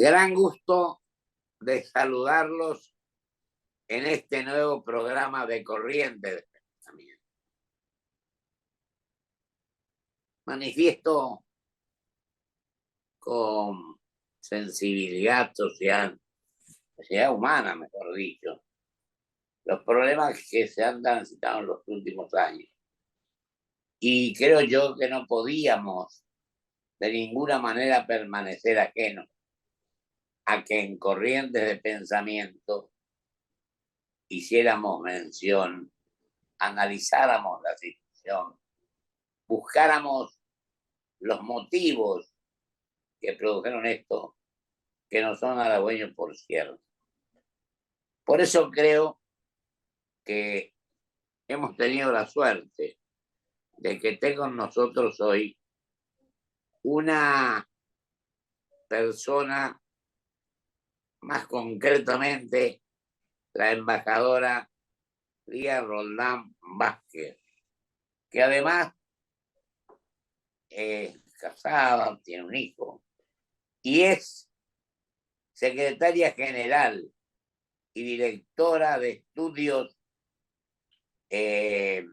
Gran gusto de saludarlos en este nuevo programa de Corriente de Pensamiento. Manifiesto con sensibilidad social, sociedad humana, mejor dicho, los problemas que se han transitado en los últimos años. Y creo yo que no podíamos de ninguna manera permanecer ajenos a que en Corrientes de Pensamiento hiciéramos mención, analizáramos la situación, buscáramos los motivos que produjeron esto, que no son halagüeños, por cierto. Por eso creo que hemos tenido la suerte de que esté con nosotros hoy una persona, más concretamente la embajadora Lía Roldán Vázquez, que además es casada, tiene un hijo y es secretaria general y directora de estudios en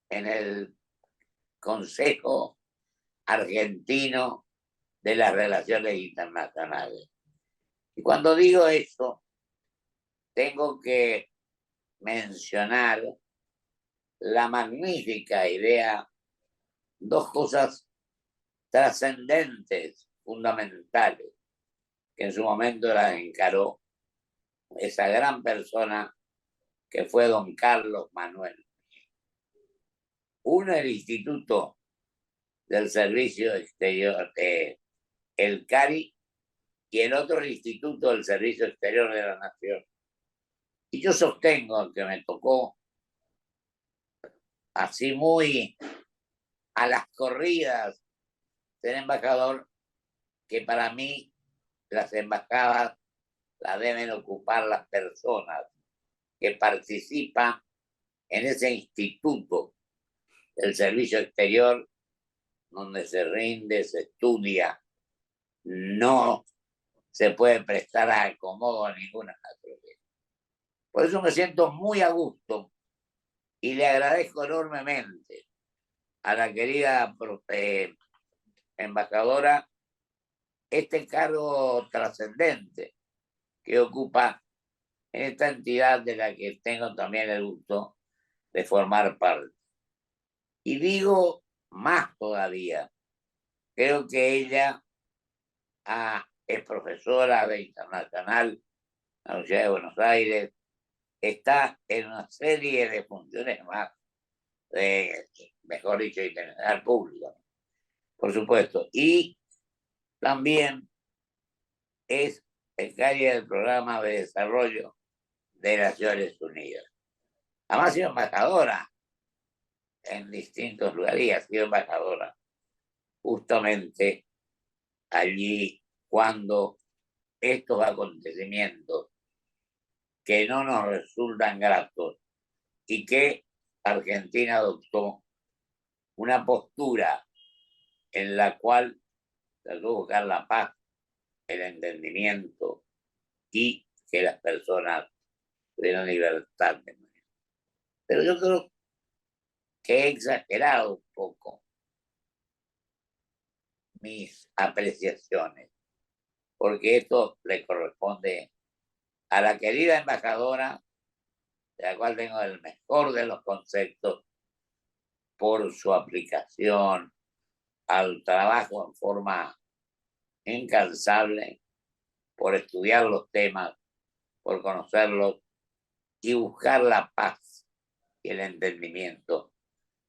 el Consejo Argentino de las Relaciones Internacionales. Y cuando digo eso, tengo que mencionar la magnífica idea, dos cosas trascendentes, fundamentales, que en su momento las encaró esa gran persona que fue don Carlos Manuel. Uno, el Instituto del Servicio Exterior, el CARI, y el otro, el Instituto del Servicio Exterior de la Nación. Y yo sostengo que me tocó así muy a las corridas ser embajador, que para mí las embajadas las deben ocupar las personas que participan en ese instituto del servicio exterior, donde se rinde, se estudia, no se puede prestar a acomodo a ninguna naturaleza. Por eso me siento muy a gusto y le agradezco enormemente a la querida embajadora este cargo trascendente que ocupa en esta entidad de la que tengo también el gusto de formar parte. Y digo más todavía, creo que ella es profesora de internacional en la Universidad de Buenos Aires, está en una serie de funciones más, mejor dicho, internacional pública, por supuesto. Y también es becaria del Programa de Desarrollo de Naciones Unidas. Además ha sido embajadora en distintos lugares y ha sido embajadora justamente allí cuando estos acontecimientos que no nos resultan gratos y que Argentina adoptó una postura en la cual trató de buscar la paz, el entendimiento y que las personas tuvieran libertad de manera. Pero yo creo que he exagerado un poco mis apreciaciones, porque esto le corresponde a la querida embajadora, de la cual tengo el mejor de los conceptos por su aplicación al trabajo en forma incansable, por estudiar los temas, por conocerlos y buscar la paz y el entendimiento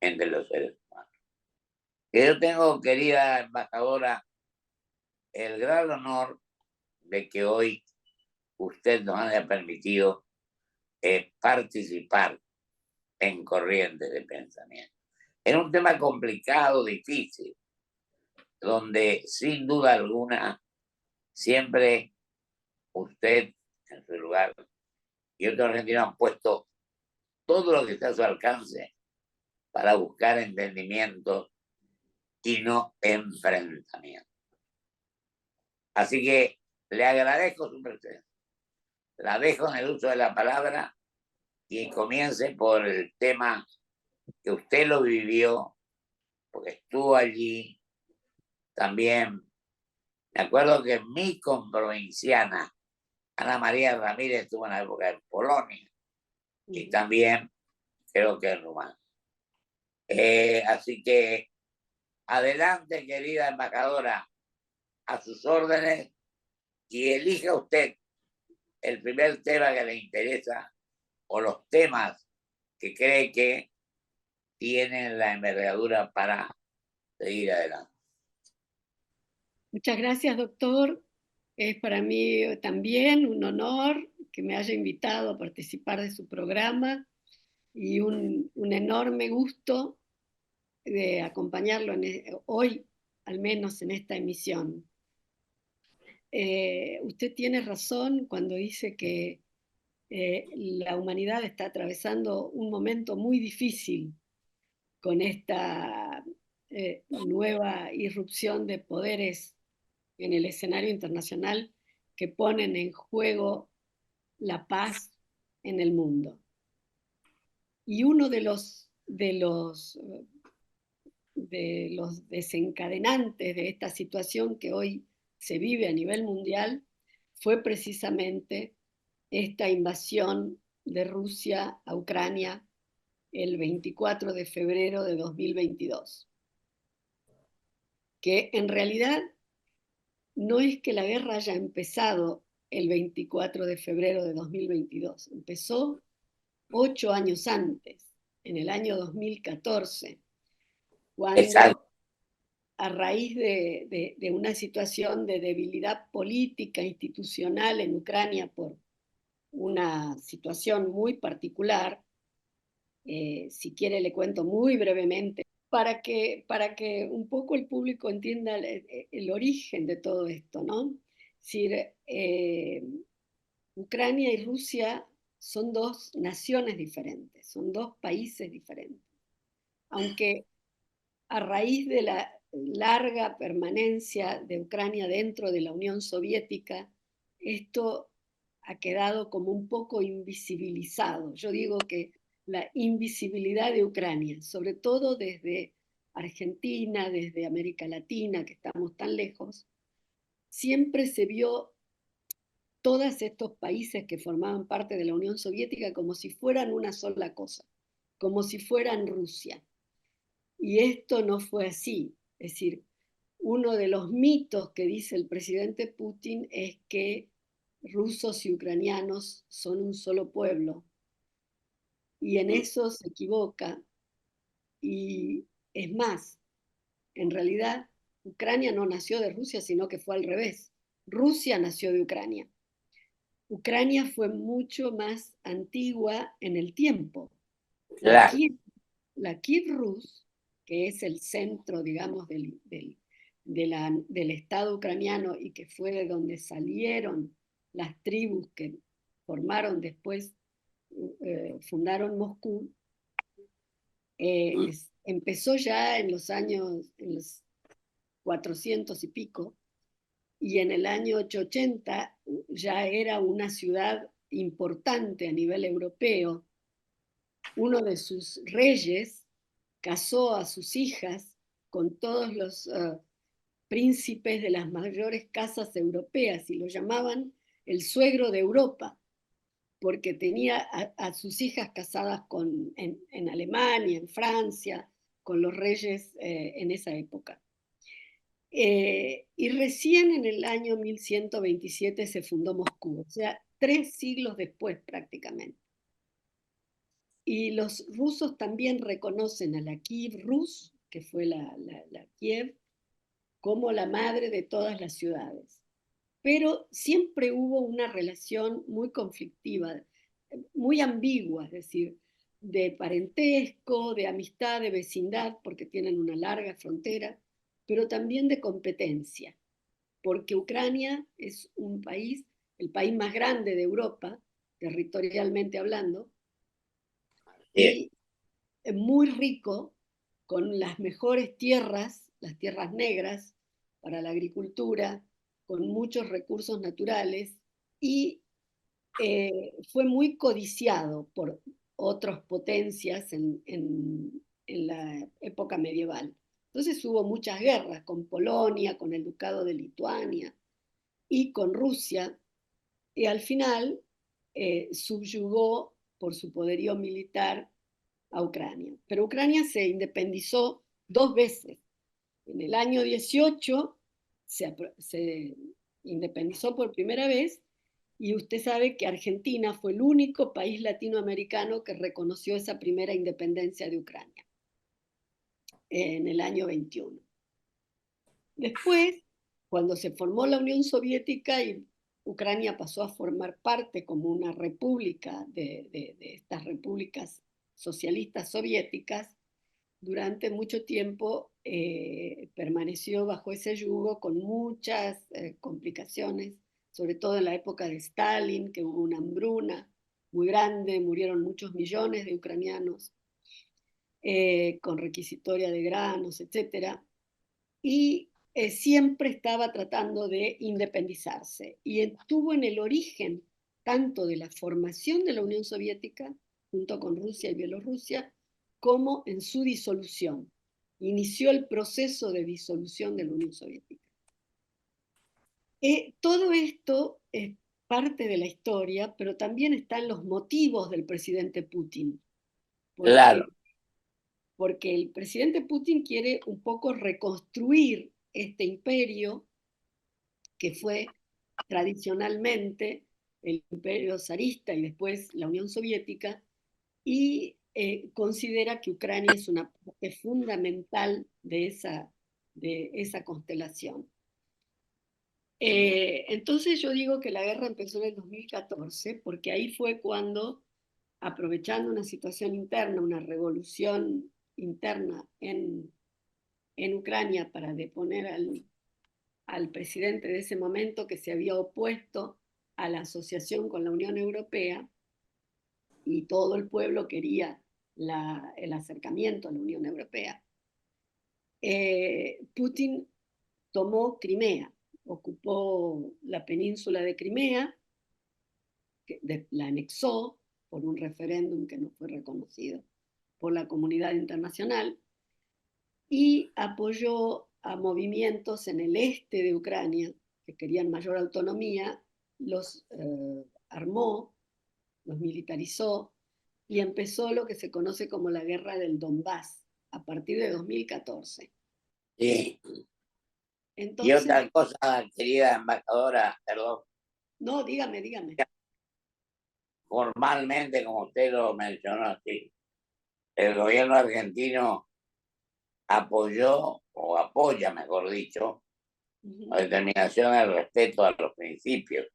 entre los seres humanos. Que yo tengo, querida embajadora, el gran honor de que hoy usted nos haya permitido participar en Corrientes de Pensamiento. En un tema complicado, difícil, donde sin duda alguna siempre usted en su lugar y otros argentinos han puesto todo lo que está a su alcance para buscar entendimiento y no enfrentamiento. Así que le agradezco su presencia. La dejo en el uso de la palabra y comience por el tema que usted lo vivió, porque estuvo allí también. Me acuerdo que mi comprovinciana, Ana María Ramírez, estuvo en la época de Polonia y también creo que en Rumania. Así que adelante, querida embajadora, a sus órdenes, y elija usted el primer tema que le interesa o los temas que cree que tienen la envergadura para seguir adelante. Muchas gracias, doctor. Es para mí también un honor que me haya invitado a participar de su programa y un enorme gusto de acompañarlo hoy, al menos en esta emisión. Usted tiene razón cuando dice que la humanidad está atravesando un momento muy difícil con esta nueva irrupción de poderes en el escenario internacional que ponen en juego la paz en el mundo. Y uno de los desencadenantes de esta situación que hoy se vive a nivel mundial fue precisamente esta invasión de Rusia a Ucrania el 24 de febrero de 2022, que en realidad no es que la guerra haya empezado el 24 de febrero de 2022, empezó 8 años antes, en el año 2014, cuando Exacto. a raíz de una situación de debilidad política, institucional en Ucrania por una situación muy particular, si quiere le cuento muy brevemente, para que un poco el público entienda el origen de todo esto, ¿no? Es decir, Ucrania y Rusia son dos naciones diferentes, son dos países diferentes. Aunque a raíz de la larga permanencia de Ucrania dentro de la Unión Soviética, esto ha quedado como un poco invisibilizado. Yo digo que la invisibilidad de Ucrania, sobre todo desde Argentina, desde América Latina, que estamos tan lejos, siempre se vio todos estos países que formaban parte de la Unión Soviética como si fueran una sola cosa, como si fueran Rusia. Y esto no fue así. Es decir, uno de los mitos que dice el presidente Putin es que rusos y ucranianos son un solo pueblo. Y en eso se equivoca. Y es más, en realidad, Ucrania no nació de Rusia, sino que fue al revés. Rusia nació de Ucrania. Ucrania fue mucho más antigua en el tiempo. La Claro. Kiev, la Kiev Rus, que es el centro, digamos, del Estado ucraniano y que fue de donde salieron las tribus que formaron después, fundaron Moscú, empezó ya en los 400 y pico, y en el año 880 ya era una ciudad importante a nivel europeo. Uno de sus reyes casó a sus hijas con todos los príncipes de las mayores casas europeas y lo llamaban el suegro de Europa, porque tenía a sus hijas casadas en Alemania, en Francia, con los reyes en esa época. Y recién en el año 1127 se fundó Moscú, o sea, 3 siglos después prácticamente. Y los rusos también reconocen a la Kiev Rus, que fue la Kiev, como la madre de todas las ciudades. Pero siempre hubo una relación muy conflictiva, muy ambigua, es decir, de parentesco, de amistad, de vecindad, porque tienen una larga frontera, pero también de competencia, porque Ucrania es un país, el país más grande de Europa, territorialmente hablando, Bien. y muy rico, con las mejores tierras, las tierras negras para la agricultura, con muchos recursos naturales y fue muy codiciado por otras potencias en la época medieval. Entonces hubo muchas guerras con Polonia, con el Ducado de Lituania y con Rusia, y al final subyugó por su poderío militar a Ucrania. Pero Ucrania se independizó 2 veces. En el año 18 se independizó por primera vez, y usted sabe que Argentina fue el único país latinoamericano que reconoció esa primera independencia de Ucrania en el año 21. Después, cuando se formó la Unión Soviética y Ucrania pasó a formar parte como una república de estas repúblicas socialistas soviéticas, durante mucho tiempo permaneció bajo ese yugo con muchas complicaciones, sobre todo en la época de Stalin, que hubo una hambruna muy grande, murieron muchos millones de ucranianos, con requisitoria de granos, etc. Y siempre estaba tratando de independizarse. Y estuvo en el origen tanto de la formación de la Unión Soviética, junto con Rusia y Bielorrusia, como en su disolución. Inició el proceso de disolución de la Unión Soviética. Todo esto es parte de la historia, pero también están los motivos del presidente Putin. Claro. Porque el presidente Putin quiere un poco reconstruir este imperio que fue tradicionalmente el imperio zarista y después la Unión Soviética, y considera que Ucrania es una parte fundamental de esa constelación. Entonces yo digo que la guerra empezó en el 2014, porque ahí fue cuando, aprovechando una situación interna, una revolución interna en Ucrania para deponer al presidente de ese momento, que se había opuesto a la asociación con la Unión Europea, y todo el pueblo quería el acercamiento a la Unión Europea, Putin tomó Crimea, ocupó la península de Crimea, la anexó por un referéndum que no fue reconocido por la comunidad internacional, y apoyó a movimientos en el este de Ucrania que querían mayor autonomía, los armó, los militarizó, y empezó lo que se conoce como la guerra del Donbass a partir de 2014. Sí. Y Entonces, otra cosa, querida embajadora, perdón, no, dígame. formalmente, como usted lo mencionó así, el gobierno argentino apoyó, o apoya, mejor dicho, la determinación del respeto a los principios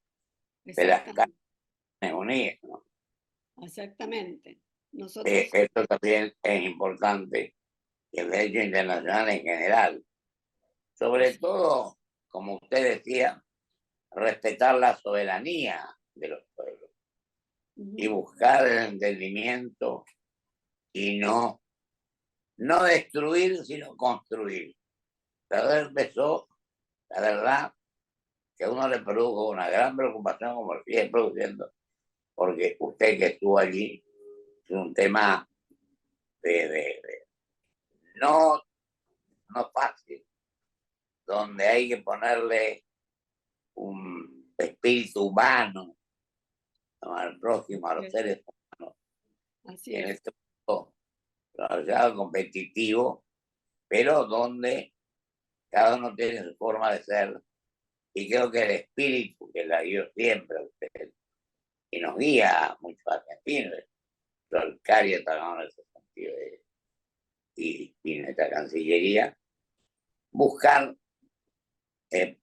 de las Naciones Unidas, ¿no? Exactamente. Nosotros, Esto también es importante, el derecho internacional en general. Sobre todo, como usted decía, respetar la soberanía de los pueblos y buscar el entendimiento y no destruir, sino construir. La guerra empezó, la verdad, que a uno le produjo una gran preocupación, como lo sigue produciendo, porque usted que estuvo allí, es un tema no, no fácil, donde hay que ponerle un espíritu humano, ¿no?, al prójimo, a los seres humanos. así En es. este mundo demasiado competitivo, pero donde cada uno tiene su forma de ser, y creo que el espíritu que la dio siempre a usted y nos guía a muchos argentinos, Solcario también en ese sentido, y nuestra Cancillería, buscar desde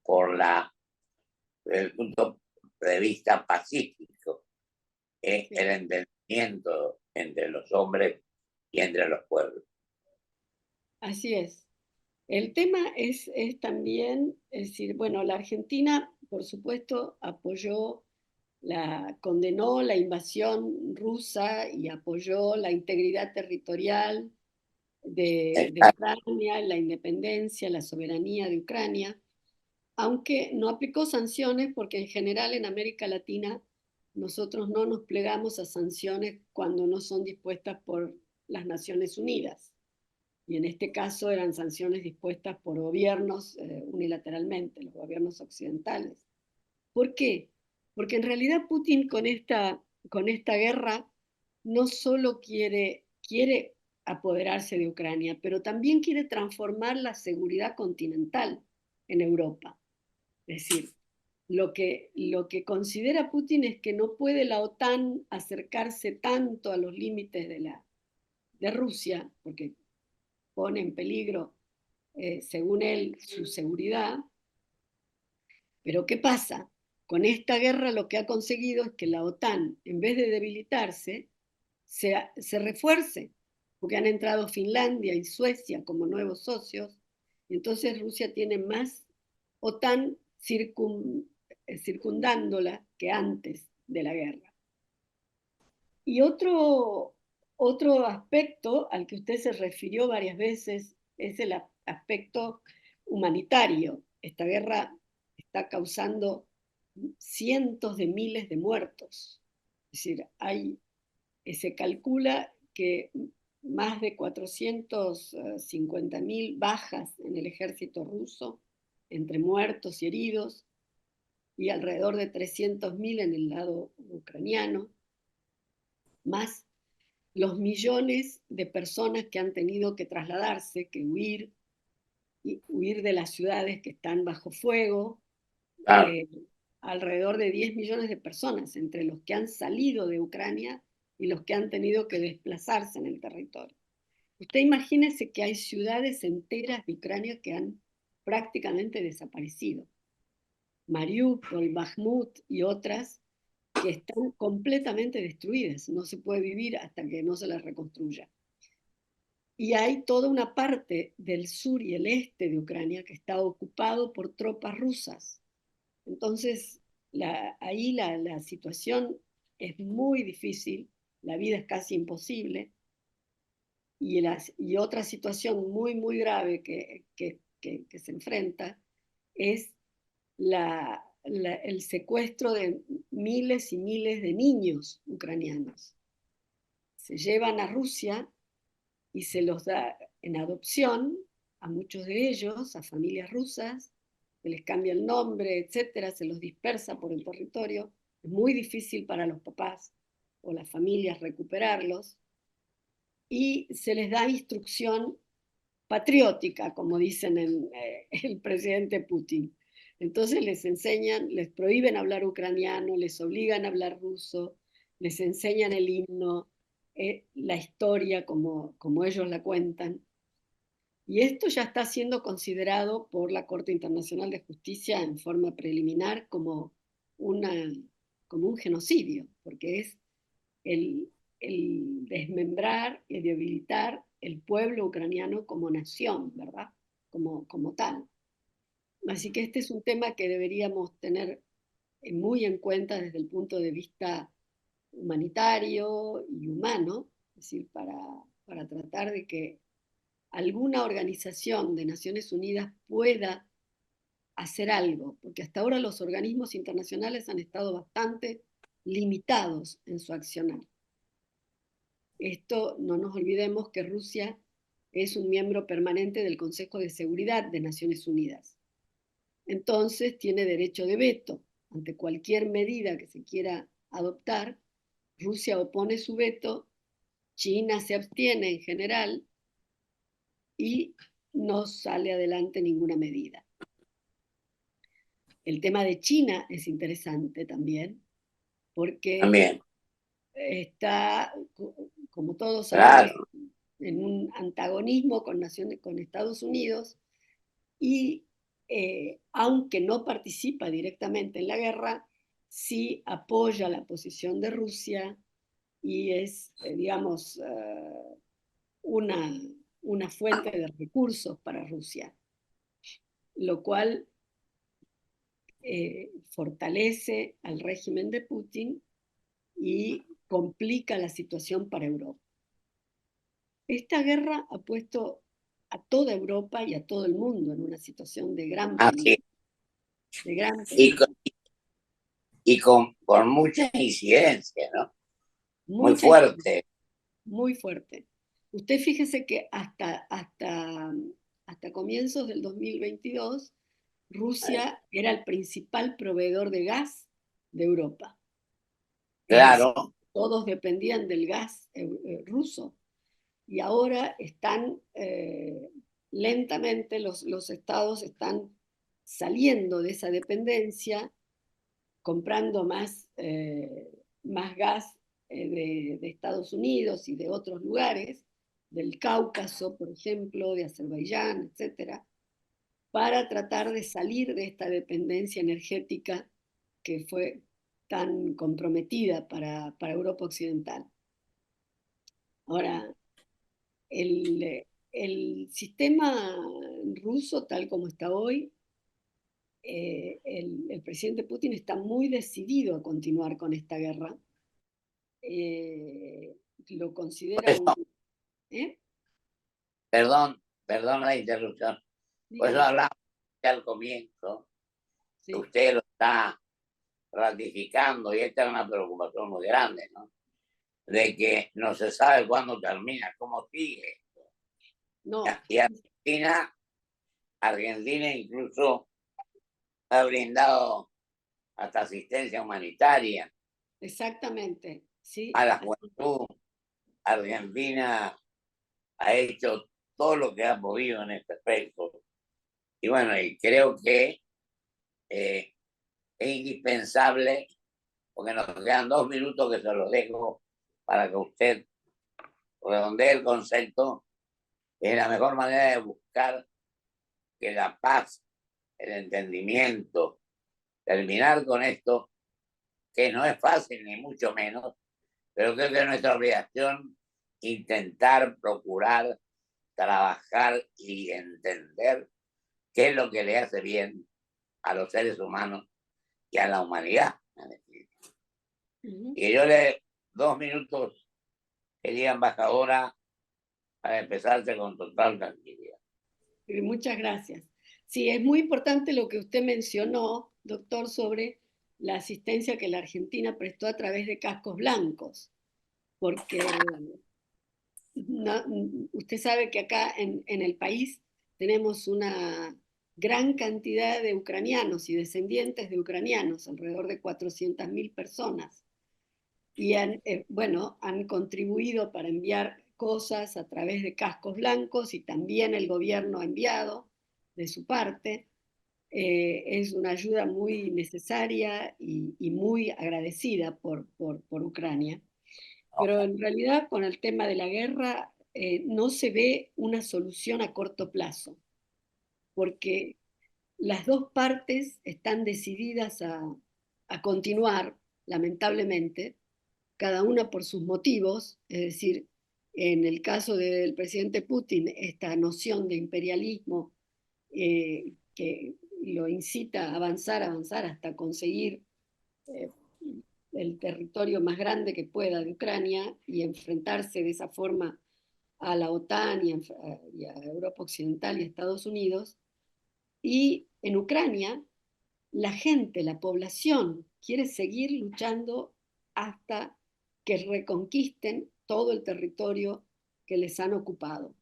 el punto de vista pacífico, el entendimiento entre los hombres y entre los pueblos. Así es. El tema es también, es decir, bueno, la Argentina, por supuesto, condenó la invasión rusa y apoyó la integridad territorial de Ucrania, la independencia, la soberanía de Ucrania. aunque no aplicó sanciones porque en general en América Latina nosotros no nos plegamos a sanciones cuando no son dispuestas por las Naciones Unidas. Y en este caso eran sanciones dispuestas por gobiernos unilateralmente, los gobiernos occidentales. ¿Por qué? Porque en realidad Putin con esta guerra no solo quiere apoderarse de Ucrania, pero también quiere transformar la seguridad continental en Europa. Es decir, lo que considera Putin es que no puede la OTAN acercarse tanto a los límites de Rusia, porque pone en peligro, según él, su seguridad. Pero ¿qué pasa? Con esta guerra lo que ha conseguido es que la OTAN, en vez de debilitarse, se refuerce, porque han entrado Finlandia y Suecia como nuevos socios, y entonces Rusia tiene más OTAN circundándola que antes de la guerra. Y otro aspecto al que usted se refirió varias veces es el aspecto humanitario. Esta guerra está causando cientos de miles de muertos. Es decir, se calcula que más de 450.000 bajas en el ejército ruso, entre muertos y heridos, y alrededor de 300.000 en el lado ucraniano, más los millones de personas que han tenido que trasladarse, que huir de las ciudades que están bajo fuego, Claro. alrededor de 10 millones de personas, entre los que han salido de Ucrania y los que han tenido que desplazarse en el territorio. Usted imagínese que hay ciudades enteras de Ucrania que han prácticamente desaparecido. Mariupol, Bakhmut y otras que están completamente destruidas. No se puede vivir hasta que no se las reconstruya. Y hay toda una parte del sur y el este de Ucrania que está ocupado por tropas rusas. Entonces, ahí la situación es muy difícil, la vida es casi imposible, y otra situación muy, muy grave que se enfrenta es el secuestro de miles y miles de niños ucranianos. Se llevan a Rusia y se los da en adopción a muchos de ellos, a familias rusas, se les cambia el nombre, etcétera, se los dispersa por el territorio. Es muy difícil para los papás o las familias recuperarlos y se les da instrucción patriótica, como dicen el presidente Putin. Entonces les enseñan, les prohíben hablar ucraniano, les obligan a hablar ruso, les enseñan el himno, la historia como ellos la cuentan. Y esto ya está siendo considerado por la Corte Internacional de Justicia en forma preliminar una, como un genocidio, porque es el, el desmembrar y debilitar el pueblo ucraniano como nación, ¿verdad? Como tal. Así que este es un tema que deberíamos tener muy en cuenta desde el punto de vista humanitario y humano, es decir, para tratar de que alguna organización de Naciones Unidas pueda hacer algo, porque hasta ahora los organismos internacionales han estado bastante limitados en su accionar. Esto no nos olvidemos que Rusia es un miembro permanente del Consejo de Seguridad de Naciones Unidas. Entonces tiene derecho de veto ante cualquier medida que se quiera adoptar. Rusia opone su veto, China se abstiene en general y no sale adelante ninguna medida. El tema de China es interesante también, porque También, está, como todos sabemos, claro. en un antagonismo con Estados Unidos y aunque no participa directamente en la guerra, sí apoya la posición de Rusia y es, digamos, una, una fuente de recursos para Rusia, lo cual fortalece al régimen de Putin y complica la situación para Europa. Esta guerra ha puesto a toda Europa y a todo el mundo en una situación de gran Así, peligro. de gran Y, peligro. y con mucha incidencia, ¿no? Muy Mucha, fuerte. muy fuerte. Usted fíjese que hasta comienzos del 2022, Rusia era el principal proveedor de gas de Europa. Es decir, Claro, todos dependían del gas ruso. Y ahora están lentamente, los estados están saliendo de esa dependencia, comprando más gas de Estados Unidos y de otros lugares, del Cáucaso, por ejemplo, de Azerbaiyán, etcétera, para tratar de salir de esta dependencia energética que fue tan comprometida para Europa Occidental. Ahora, el sistema ruso, tal como está hoy, el presidente Putin está muy decidido a continuar con esta guerra. Lo considera un... ¿eh? perdón la interrupción. Por eso Dígame. hablamos al comienzo, que Sí. usted lo está ratificando y esta es una preocupación muy grande, ¿no? De que no se sabe cuándo termina, cómo sigue. No, Y Argentina incluso ha brindado hasta asistencia humanitaria exactamente. Sí, a la juventud. Argentina ha hecho todo lo que ha podido en este aspecto. Y bueno, y creo que es indispensable, porque nos quedan 2 minutos que se los dejo para que usted redondee el concepto. Es la mejor manera de buscar que la paz, el entendimiento, terminar con esto, que no es fácil ni mucho menos, pero creo que es nuestra obligación intentar, procurar, trabajar y entender qué es lo que le hace bien a los seres humanos y a la humanidad. uh-huh. Y yo le 2 minutos, querida embajadora, para empezarse con total tranquilidad. Muchas gracias. Sí, es muy importante lo que usted mencionó, doctor, sobre la asistencia que la Argentina prestó a través de cascos blancos, porque no, usted sabe que acá en el país tenemos una gran cantidad de ucranianos y descendientes de ucranianos, alrededor de 400.000 personas, y bueno, han contribuido para enviar cosas a través de cascos blancos y también el gobierno ha enviado de su parte. Es una ayuda muy necesaria y muy agradecida por Ucrania. Pero en realidad con el tema de la guerra no se ve una solución a corto plazo, porque las dos partes están decididas a continuar, lamentablemente, cada una por sus motivos, es decir, en el caso del presidente Putin, esta noción de imperialismo que lo incita a avanzar hasta conseguir eh, el territorio más grande que pueda de Ucrania y enfrentarse de esa forma a la OTAN y a Europa Occidental y a Estados Unidos. Y en Ucrania, la gente, la población, quiere seguir luchando hasta que reconquisten todo el territorio que les han ocupado.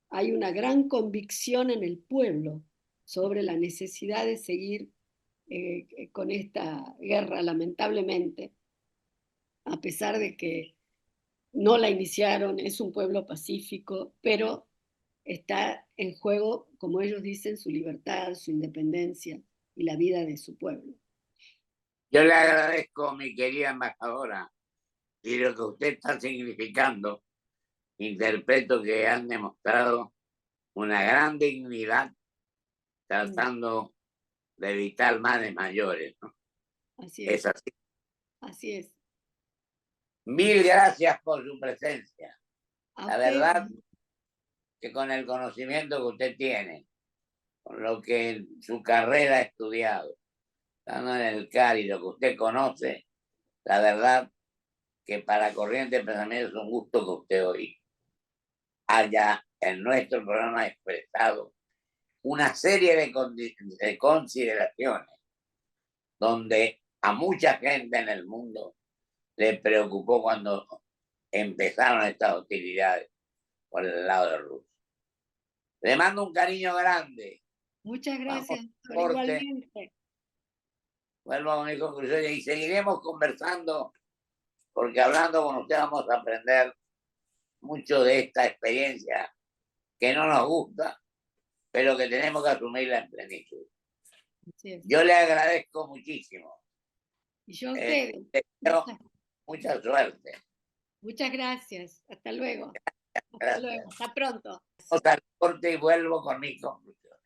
Hay una gran convicción en el pueblo sobre la necesidad de seguir con esta guerra, lamentablemente, a pesar de que no la iniciaron, es un pueblo pacífico, pero está en juego, como ellos dicen, su libertad, su independencia y la vida de su pueblo. Yo le agradezco, mi querida embajadora, y lo que usted está significando. Interpreto que han demostrado una gran dignidad tratando de evitar males mayores, ¿no? Así Es es, así. así es. Mil gracias por su presencia. A La usted, verdad que con el conocimiento que usted tiene, con lo que en su carrera ha estudiado, estando en el CARI, lo que usted conoce, la verdad que para Corriente Pensamiento es un gusto que usted hoy haya en nuestro programa expresado una serie de consideraciones donde a mucha gente en el mundo le preocupó cuando empezaron estas hostilidades por el lado de Rusia. Le mando un cariño grande. Muchas gracias, doctor, corte. igualmente. Vuelvo a mi conclusión y seguiremos conversando, porque hablando con usted vamos a aprender mucho de esta experiencia que no nos gusta, pero que tenemos que asumirla en plenitud. Yo le agradezco muchísimo. Y yo a ustedes. Mucha suerte. Muchas gracias. Hasta luego. Hasta luego. Hasta pronto. Vamos al corte y vuelvo con mi conclusión.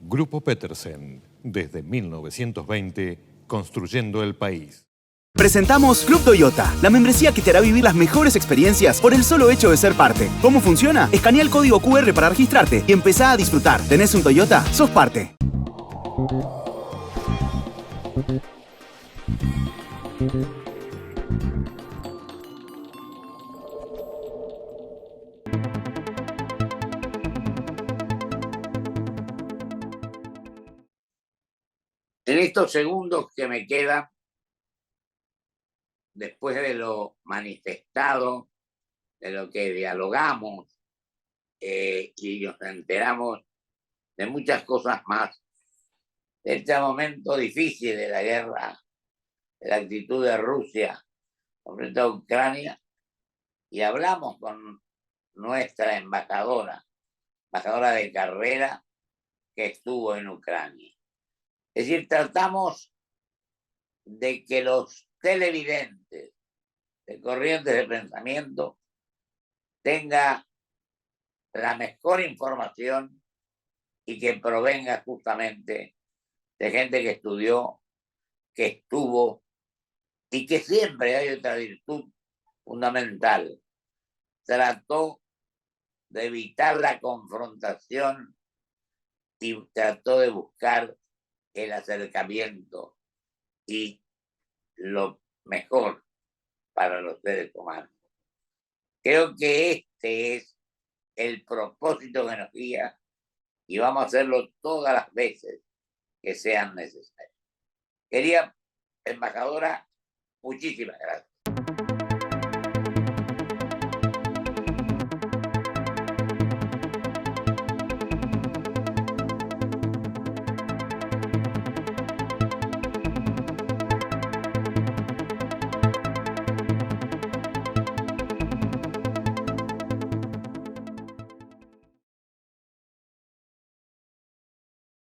Grupo Petersen, desde 1920, construyendo el país. Presentamos Club Toyota, la membresía que te hará vivir las mejores experiencias por el solo hecho de ser parte. ¿Cómo funciona? Escanea el código QR para registrarte y empezá a disfrutar. ¿Tenés un Toyota? ¡Sos parte! En estos segundos que me quedan, después de lo manifestado, de lo que dialogamos y nos enteramos de muchas cosas más, de este momento difícil de la guerra, de la actitud de Rusia frente a Ucrania, y hablamos con nuestra embajadora de carrera que estuvo en Ucrania. Es decir, tratamos de que los televidentes de Corrientes de Pensamiento tengan la mejor información y que provenga justamente de gente que estudió, que estuvo y que siempre hay otra virtud fundamental. Trató de evitar la confrontación y trató de buscar el acercamiento y lo mejor para los seres humanos. Creo que este es el propósito que nos guía y vamos a hacerlo todas las veces que sean necesarias. Querida embajadora, muchísimas gracias.